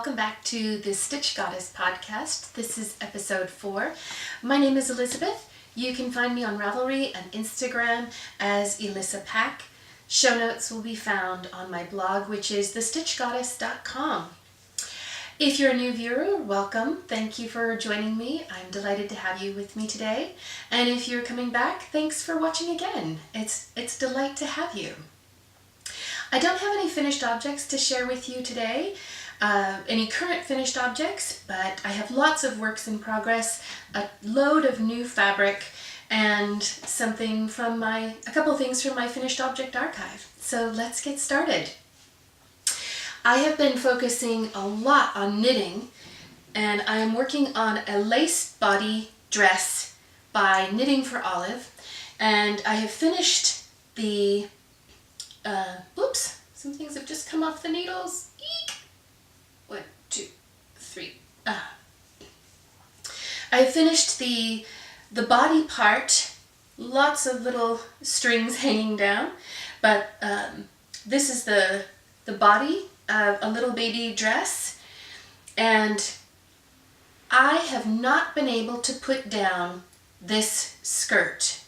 welcome back to the Stitch Goddess podcast. This is episode 4. My name is Elizabeth. You can find me on Ravelry and Instagram as Elissa Pack. Show notes will be found on my blog, which is thestitchgoddess.com. If you're a new viewer, welcome. Thank you for joining me. I'm delighted to have you with me today. And if you're coming back, thanks for watching again. It's a delight to have you. I don't have any finished objects to share with you today, any current finished objects, but I have lots of works in progress, a load of new fabric, and a couple things from my finished object archive. So let's get started. I have been focusing a lot on knitting, and I am working on a lace body dress by Knitting for Olive, and I have finished the oops, some things have just come off the needles. Eek! 1, 2, 3. I finished the body part, lots of little strings hanging down, but this is the body of a little baby dress, and I have not been able to put down this skirt.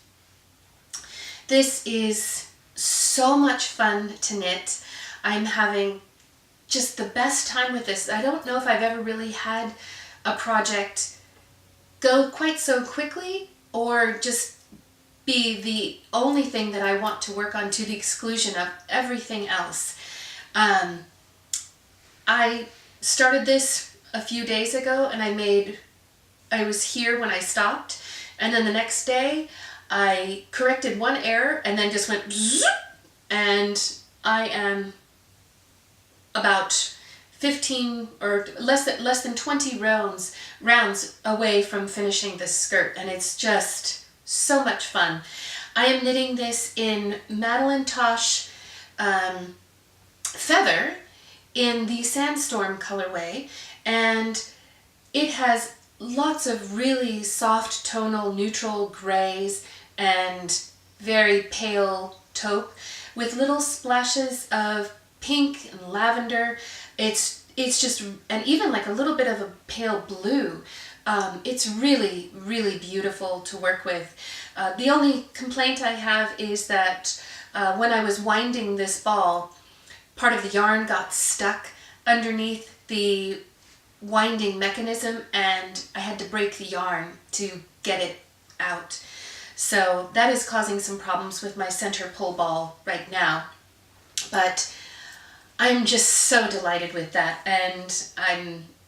This is so much fun to knit. I'm having just the best time with this. I don't know if I've ever really had a project go quite so quickly or just be the only thing that I want to work on to the exclusion of everything else. I started this a few days ago, and I was here when I stopped, and then the next day I corrected one error and then just went zzz, and I am about 15 or less than 20 rounds away from finishing this skirt, and it's just so much fun. I am knitting this in Madeline Tosh Feather in the Sandstorm colorway, and it has lots of really soft tonal neutral grays and very pale taupe with little splashes of pink and lavender. It's just, and even like a little bit of a pale blue. It's really, really beautiful to work with. The only complaint I have is that when I was winding this ball, part of the yarn got stuck underneath the winding mechanism, and I had to break the yarn to get it out. So that is causing some problems with my center pull ball right now. But I'm just so delighted with that, and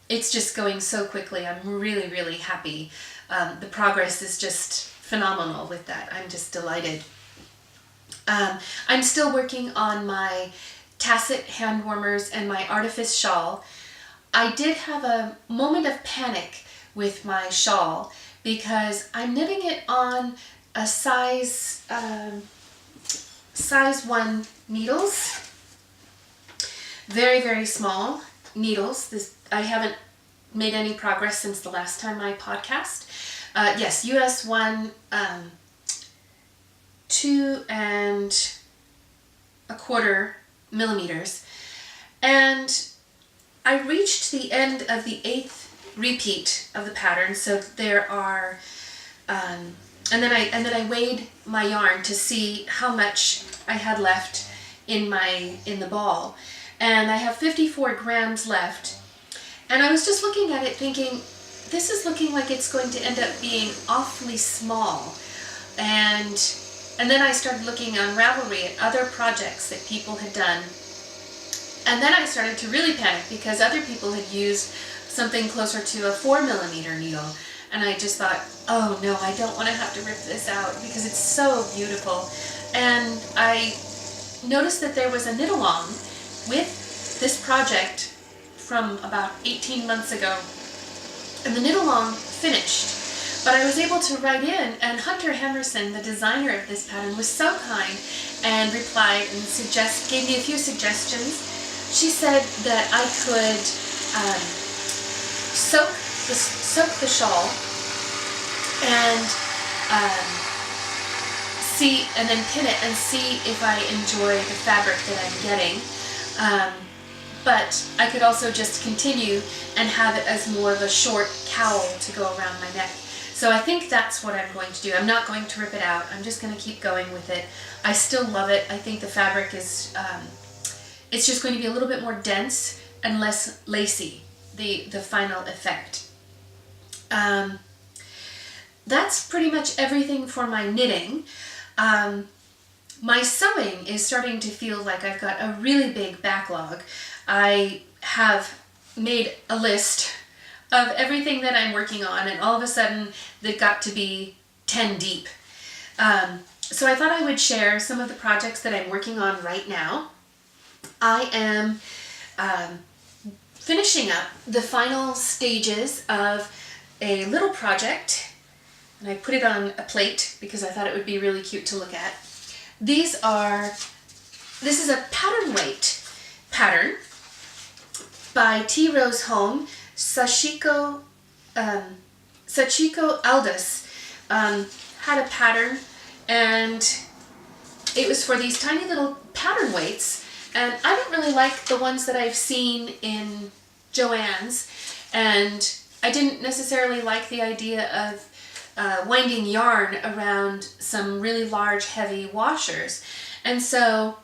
it's just going so quickly. I'm really, really happy. The progress is just phenomenal with that. I'm just delighted. I'm still working on my Tasset hand warmers and my Artifice shawl. I did have a moment of panic with my shawl because I'm knitting it on a size 1 needles. Very, very small needles. I haven't made any progress since the last time I podcast. Yes, US 1, 2 1/4 millimeters. And I reached the end of the 8th repeat of the pattern, so there are, and then I weighed my yarn to see how much I had left in the ball, and I have 54 grams left. And I was just looking at it thinking, this is looking like it's going to end up being awfully small. And then I started looking on Ravelry at other projects that people had done. And then I started to really panic because other people had used something closer to a 4 millimeter needle. And I just thought, oh no, I don't want to have to rip this out because it's so beautiful. And I noticed that there was a knit along with this project from about 18 months ago. And the knit along finished. But I was able to write in, and Hunter Henderson, the designer of this pattern, was so kind and replied and gave me a few suggestions. She said that I could soak the shawl and then pin it and see if I enjoy the fabric that I'm getting. but I could also just continue and have it as more of a short cowl to go around my neck. So I think that's what I'm going to do. I'm not going to rip it out. I'm just going to keep going with it. I still love it. I think the fabric is, it's just going to be a little bit more dense and less lacy, the final effect. That's pretty much everything for my knitting. My sewing is starting to feel like I've got a really big backlog. I have made a list of everything that I'm working on, and all of a sudden they've got to be 10 deep. So I thought I would share some of the projects that I'm working on right now. I am finishing up the final stages of a little project, and I put it on a plate because I thought it would be really cute to look at. This is a pattern weight pattern by Tea Rose Home. Sachiko Aldous had a pattern, and it was for these tiny little pattern weights, and I don't really like the ones that I've seen in Joann's, and I didn't necessarily like the idea of winding yarn around some really large heavy washers. And so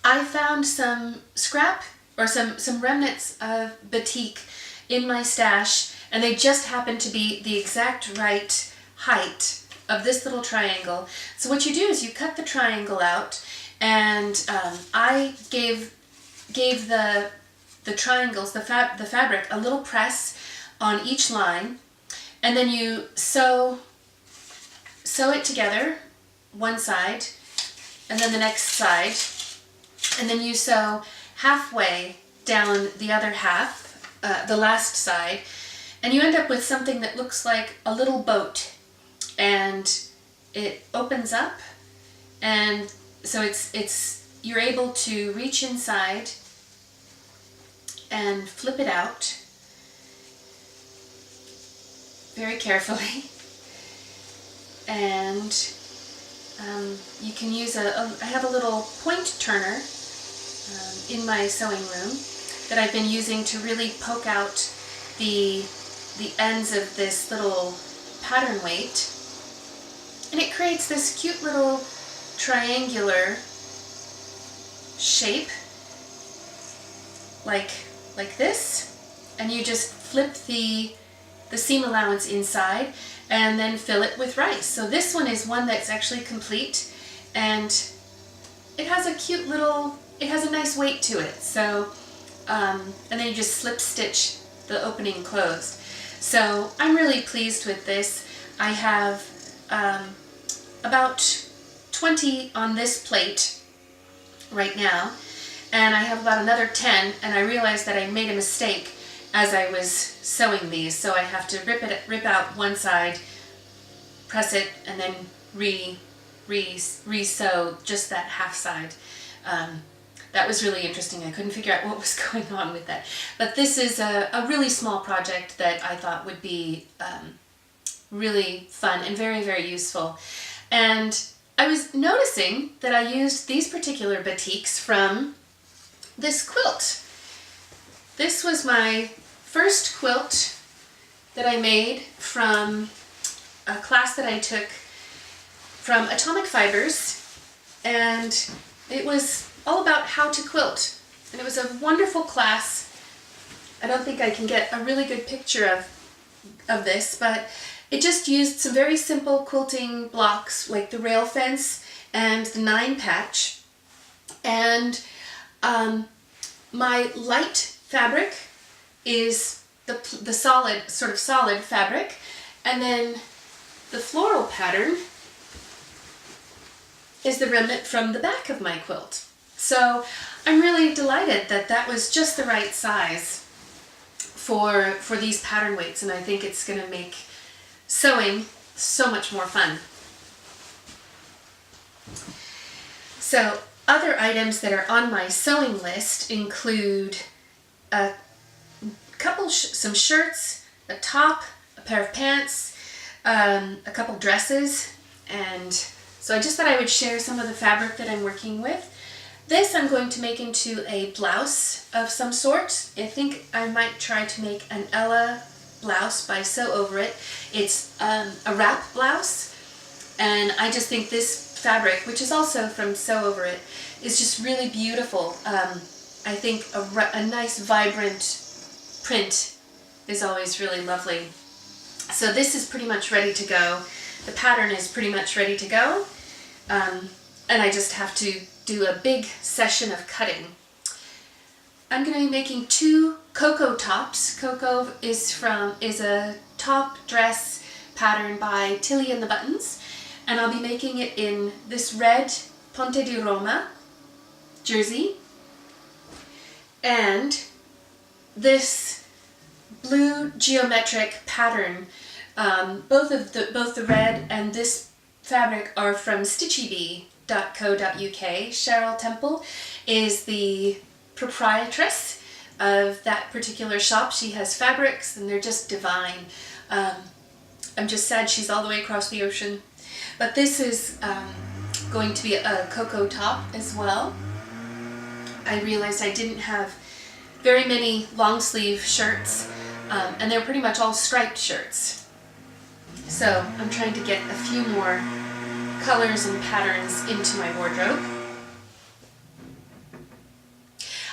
I found some scrap or some remnants of batik in my stash, and they just happened to be the exact right height of this little triangle. So what you do is you cut the triangle out, and I gave the triangles, the fabric, a little press on each line, and then you sew it together, one side, and then the next side, and then you sew halfway down the other half, the last side, and you end up with something that looks like a little boat, and it opens up, and so you're able to reach inside and flip it out very carefully, and you can use I have a little point turner in my sewing room that I've been using to really poke out the ends of this little pattern weight, and it creates this cute little triangular shape like this, and you just flip the seam allowance inside and then fill it with rice. So this one is one that's actually complete, and it has a cute little, it has a nice weight to it. So and then you just slip stitch the opening closed. So I'm really pleased with this. I have about 20 on this plate right now, and I have about another 10, and I realized that I made a mistake as I was sewing these, so I have to rip out one side, press it, and then re-sew just that half side. That was really interesting. I couldn't figure out what was going on with that. But this is a really small project that I thought would be really fun and very, very useful. And I was noticing that I used these particular batiks from this quilt. This was my first quilt that I made from a class that I took from Atomic Fibers, and it was all about how to quilt, and it was a wonderful class. I don't think I can get a really good picture of this, but it just used some very simple quilting blocks like the rail fence and the 9 patch, and my light fabric is the solid, sort of solid fabric, and then the floral pattern is the remnant from the back of my quilt. So I'm really delighted that that was just the right size for these pattern weights, and I think it's going to make sewing so much more fun. So other items that are on my sewing list include some shirts, a top, a pair of pants, a couple dresses, and so I just thought I would share some of the fabric that I'm working with. This I'm going to make into a blouse of some sort. I think I might try to make an Ella blouse by Sew Over It. It's a wrap blouse, and I just think this fabric, which is also from Sew Over It, is just really beautiful. I think a nice vibrant print is always really lovely. So this is pretty much ready to go. The pattern is pretty much ready to go, and I just have to do a big session of cutting. I'm going to be making 2 Coco tops. Coco is a top dress pattern by Tilly and the Buttons, and I'll be making it in this red Ponte di Roma jersey and this blue geometric pattern. Both the red and this fabric are from stitchybee.co.uk. Cheryl Temple is the proprietress of that particular shop. She has fabrics and they're just divine. I'm just sad she's all the way across the ocean. But this is going to be a Coco top as well. I realized I didn't have very many long sleeve shirts, and they're pretty much all striped shirts. So I'm trying to get a few more colors and patterns into my wardrobe.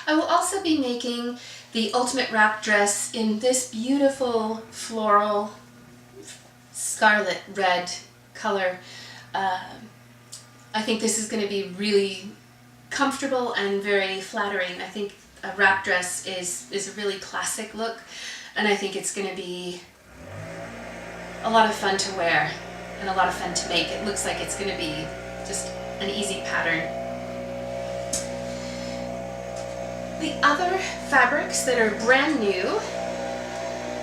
I will also be making the ultimate wrap dress in this beautiful floral scarlet red color. I think this is going to be really comfortable and very flattering. I think a wrap dress is a really classic look, and I think it's going to be a lot of fun to wear and a lot of fun to make. It looks like it's going to be just an easy pattern. The other fabrics that are brand new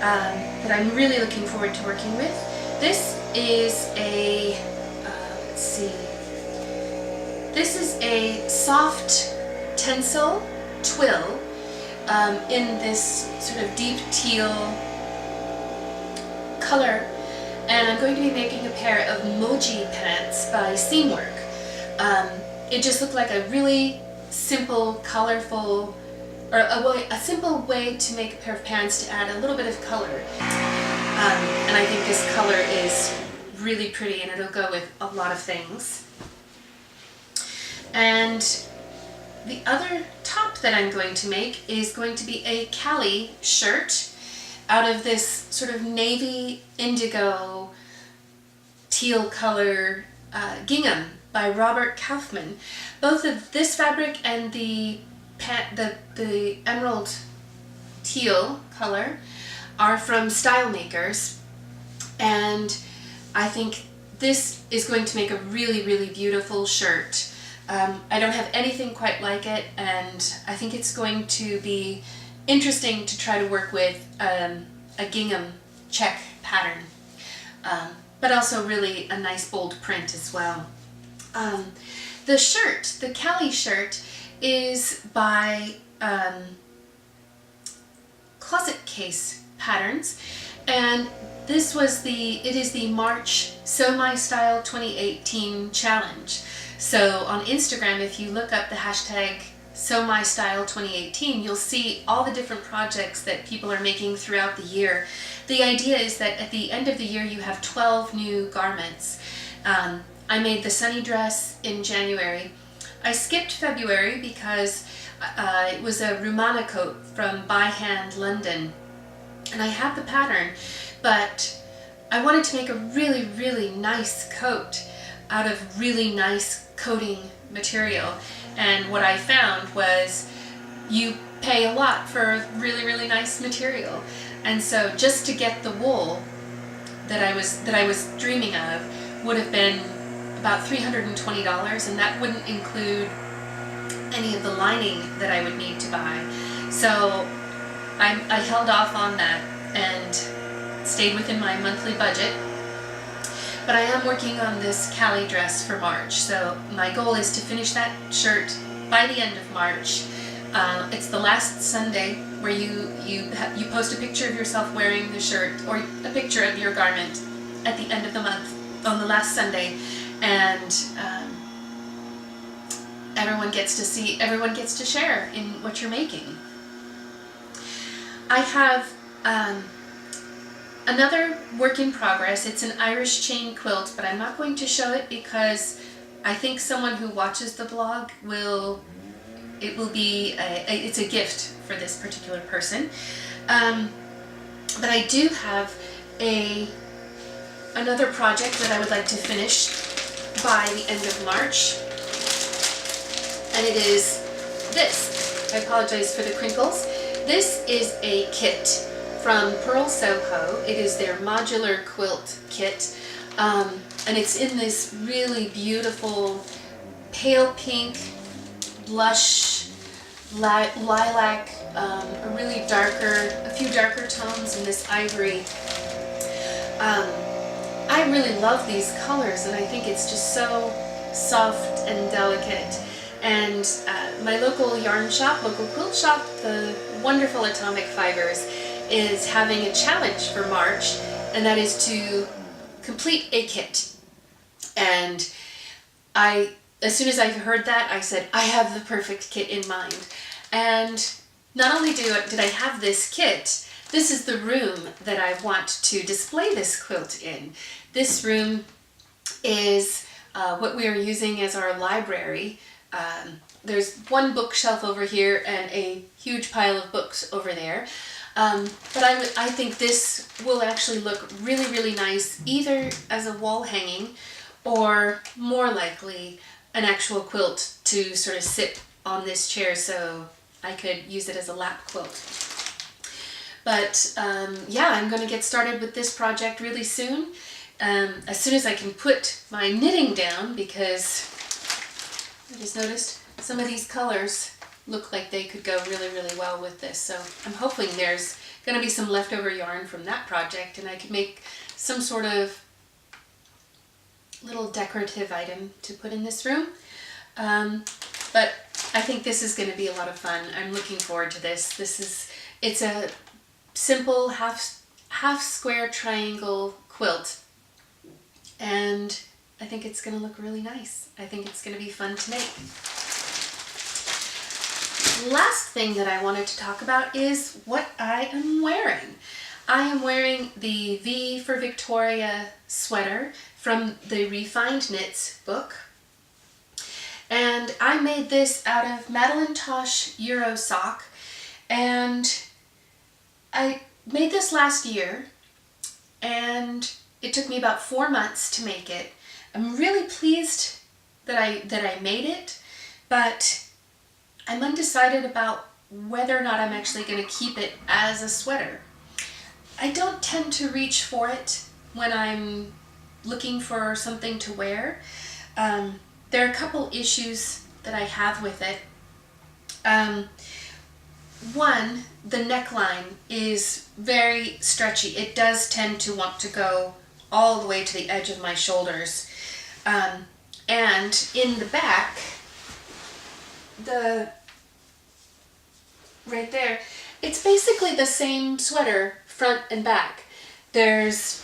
that I'm really looking forward to working with, this is a, let's see, this is a soft tencel twill in this sort of deep teal color, and I'm going to be making a pair of Moji pants by Seamwork. It just looked like a really simple, colorful, or a simple way to make a pair of pants to add a little bit of color. And I think this color is really pretty and it'll go with a lot of things. And the other top that I'm going to make is going to be a Callie shirt out of this sort of navy indigo teal color gingham by Robert Kaufman. Both of this fabric and the emerald teal color are from Style Makers, and I think this is going to make a really, really beautiful shirt. I don't have anything quite like it, and I think it's going to be interesting to try to work with a gingham check pattern, but also really a nice bold print as well. The shirt, the Callie shirt, is by Closet Case Patterns, and this was it is the March Sew My Style 2018 challenge. So on Instagram, if you look up the hashtag Sew My Style 2018, you'll see all the different projects that people are making throughout the year. The idea is that at the end of the year you have 12 new garments. I made the sunny dress in January. I skipped February because it was a Rumana coat from By Hand London, and I have the pattern, but I wanted to make a really, really nice coat out of really nice coating material. And what I found was you pay a lot for really, really nice material. And so just to get the wool that I was dreaming of would have been about $320, and that wouldn't include any of the lining that I would need to buy. So I held off on that and stayed within my monthly budget. But I am working on this Callie dress for March, so my goal is to finish that shirt by the end of March. It's the last Sunday where you post a picture of yourself wearing the shirt, or a picture of your garment at the end of the month on the last Sunday, and everyone gets to see, everyone gets to share in what you're making. I have another work in progress. It's an Irish chain quilt, but I'm not going to show it because I think someone who watches the blog it's a gift for this particular person. But I do have another project that I would like to finish by the end of March, and it is this. I apologize for the crinkles. This is a kit from Pearl Soho. It is their modular quilt kit, and it's in this really beautiful pale pink, blush, lilac, a few darker tones in this ivory. I really love these colors, and I think it's just so soft and delicate. And my local yarn shop, local quilt shop, the wonderful Atomic Fibers, is having a challenge for March, and that is to complete a kit. And as soon as I heard that, I said, I have the perfect kit in mind. And not only did I have this kit, this is the room that I want to display this quilt in. This room is what we are using as our library. There's one bookshelf over here and a huge pile of books over there. But I think this will actually look really, really nice either as a wall hanging or more likely an actual quilt to sort of sit on this chair so I could use it as a lap quilt. But yeah, I'm going to get started with this project really soon. As soon as I can put my knitting down, because I just noticed some of these colors look like they could go really, really well with this. So I'm hoping there's going to be some leftover yarn from that project and I could make some sort of little decorative item to put in this room. But I think this is going to be a lot of fun. I'm looking forward to this. It's a simple half square triangle quilt, and I think it's going to look really nice. I think it's going to be fun to make. Last thing that I wanted to talk about is what I am wearing. I am wearing the V for Victoria sweater from the Refined Knits book. And I made this out of Madeline Tosh Euro sock, and I made this last year, and it took me about 4 months to make it. I'm really pleased that I made it, but I'm undecided about whether or not I'm actually going to keep it as a sweater. I don't tend to reach for it when I'm looking for something to wear. There are a couple issues that I have with it. One, the neckline is very stretchy. It does tend to want to go all the way to the edge of my shoulders. And in the back, right there, it's basically the same sweater front and back. There's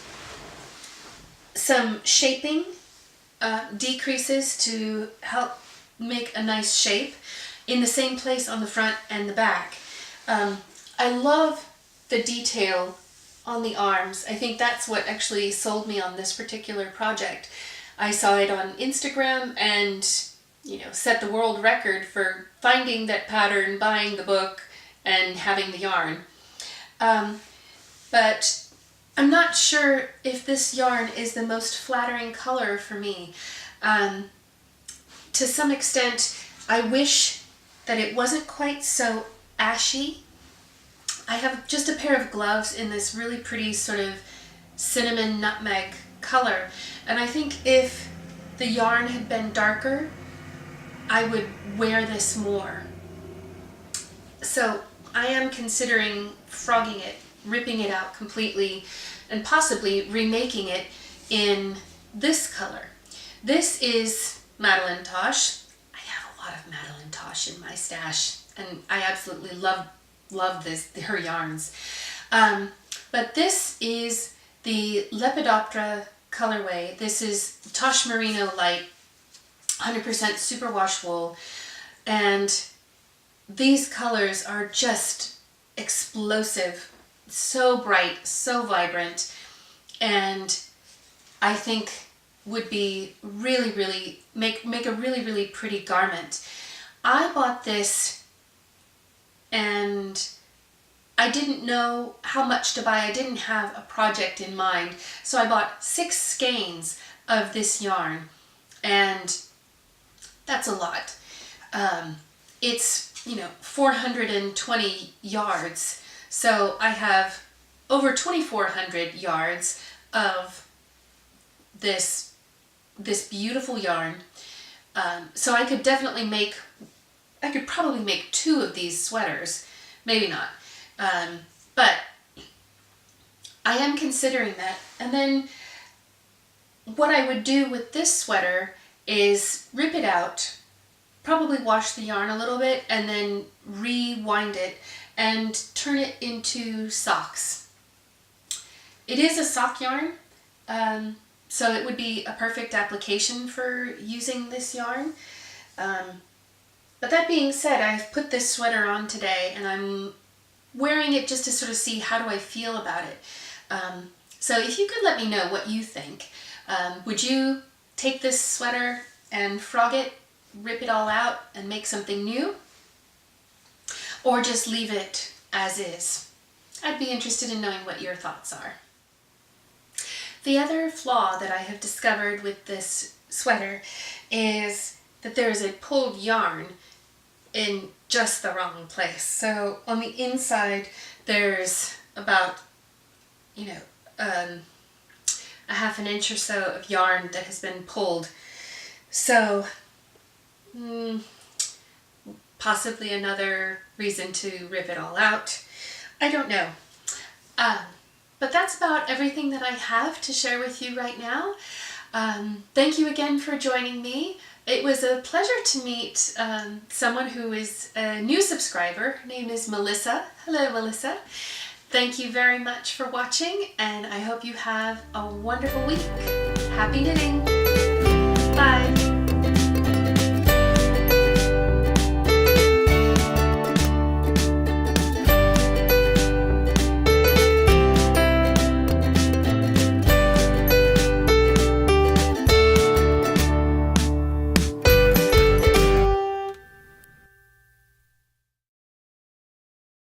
some shaping decreases to help make a nice shape in the same place on the front and the back. I love the detail on the arms. I think that's what actually sold me on this particular project. I saw it on Instagram and, set the world record for finding that pattern, buying the book, and having the yarn. But I'm not sure if this yarn is the most flattering color for me. To some extent, I wish that it wasn't quite so ashy. I have just a pair of gloves in this really pretty sort of cinnamon nutmeg color, and I think if the yarn had been darker, I would wear this more. So I am considering frogging it, ripping it out completely, and possibly remaking it in this color. This is Madeline Tosh. I have a lot of Madeline Tosh in my stash, and I absolutely love her yarns. But this is the Lepidoptera colorway. This is Tosh Merino Light, 100% superwash wool, and these colors are just explosive, so bright, so vibrant, and I think would be really make a really pretty garment. I bought this and I didn't know how much to buy. I didn't have a project in mind, so I bought 6 skeins of this yarn, and that's a lot. It's 420 yards, so I have over 2,400 yards of this beautiful yarn. So I could probably make 2 of these sweaters, maybe not, but I am considering that. And then what I would do with this sweater is rip it out, probably wash the yarn a little bit, and then rewind it and turn it into socks. It is a sock yarn, so it would be a perfect application for using this yarn. But that being said, I've put this sweater on today and I'm wearing it just to sort of see how do I feel about it. So if you could let me know what you think. Would you take this sweater and frog it, rip it all out and make something new? Or just leave it as is? I'd be interested in knowing what your thoughts are. The other flaw that I have discovered with this sweater is that there is a pulled yarn in just the wrong place. So on the inside there's about a half an inch or so of yarn that has been pulled. So possibly another reason to rip it all out. I don't know. But that's about everything that I have to share with you right now. Thank you again for joining me. It was a pleasure to meet someone who is a new subscriber. Her name is Melissa. Hello, Melissa. Thank you very much for watching, and I hope you have a wonderful week. Happy knitting! Bye!